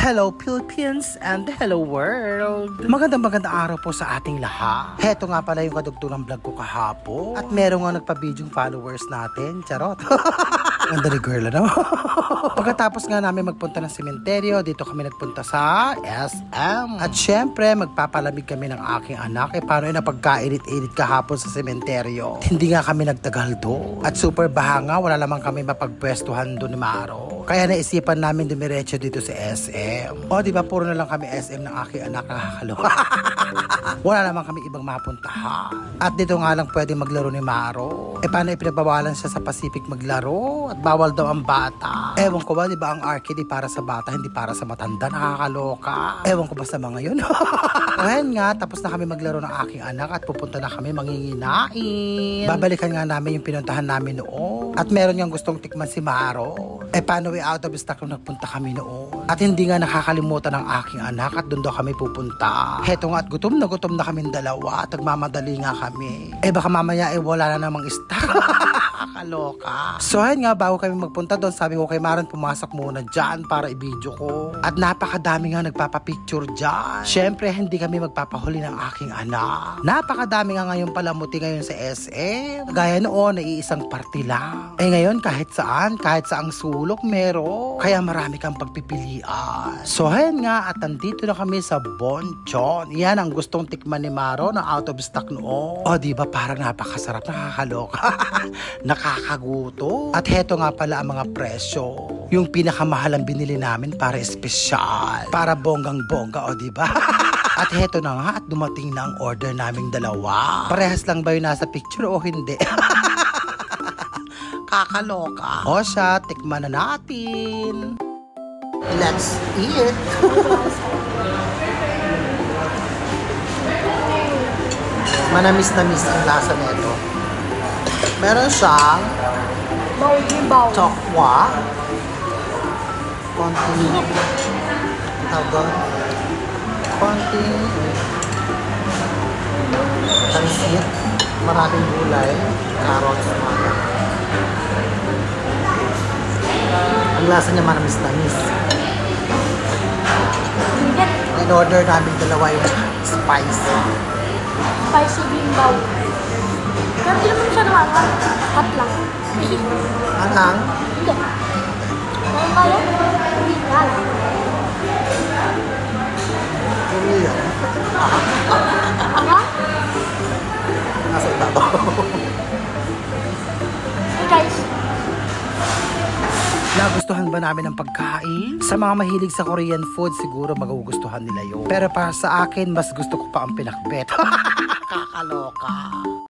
Hello Philippines and hello world! Magandang araw po sa ating lahat. Heto nga pala yung kadugtungang vlog ko kahapon. At meron nga nagpa-video followers natin. Charot! Ganda ni girl, ano? Pagkatapos nga namin magpunta ng sementeryo, dito kami nagpunta sa SM. At syempre, magpapalamig kami ng aking anak. Paano yung napagkainit-init kahapon sa sementeryo? Hindi nga kami nagtagal do. At super baha nga, wala lamang kami mapagpwestuhan doon ni Maro. Kaya naisipan namin dumiretso dito sa SM. O, di ba puro na lang kami SM ng aking anak, nakakaloka. Wala naman kami ibang mapuntahan. At dito nga lang pwede maglaro ni Maro. Paano ipinagbawalan siya sa Pacific maglaro? At bawal daw ang bata. Ewan ko ba, di ba ang arcade para sa bata, hindi para sa matanda, nakakaloka. Ewan ko ba sa mga yun? Ayan nga, tapos na kami maglaro ng aking anak at pupunta na kami manginginain. Babalikan nga namin yung pinuntahan namin noon. At meron niyang gustong tikman si Maro. Paano out of stock nung nagpunta kami noon. At hindi nga nakakalimutan ng aking anak at doon daw kami pupunta. Heto nga at gutom na kami dalawa at nagmamadali nga kami. Baka mamaya wala na namang stock. Kaloka. So ayun nga, bago kami magpunta doon, sabi ko kay Maron, pumasok muna dyan para i-video ko. At napakadami nga nagpapapicture dyan. Syempre, hindi kami magpapahuli ng aking anak. Napakadami nga ngayon palamuti ngayon sa SM. Gaya noon, iisang party lang. Ngayon, kahit saang sulok meron. Kaya marami kang pagpipilian. So ayun nga, at nandito na kami sa Bonchon. Yan ang gustong tikman ni Maro na out of stock noon. O diba, parang napakasarap, nakakaloka. Nakakaguto. At heto nga pala ang mga presyo. Yung pinakamahal ang binili namin para espesyal. Para bonggang-bongga, o diba? At heto na nga, at dumating na ang order naming dalawa. Parehas lang ba yung nasa picture o hindi? Kakaloka. O siya, tikman na natin. Let's eat. Manamis-namis ang lasa nito. Meron siyang tokwa, konting pansit, maraming gulay, carrots, mga. Ang lasa niya manamis-namis. In-order namin dalawa yung spicy. Spicy bimbaw. Pero hindi naman siya naman. Hot lang. Anang? Hindi. Ano ba yun? Hindi ka lang. Hindi yan. Ano? Nasa ibabaw. Hey guys. Nagustuhan ba namin ang pagkain? Sa mga mahilig sa Korean food, siguro magugustuhan nila yun. Pero para sa akin, mas gusto ko pa ang pinakbet. Kakaloka.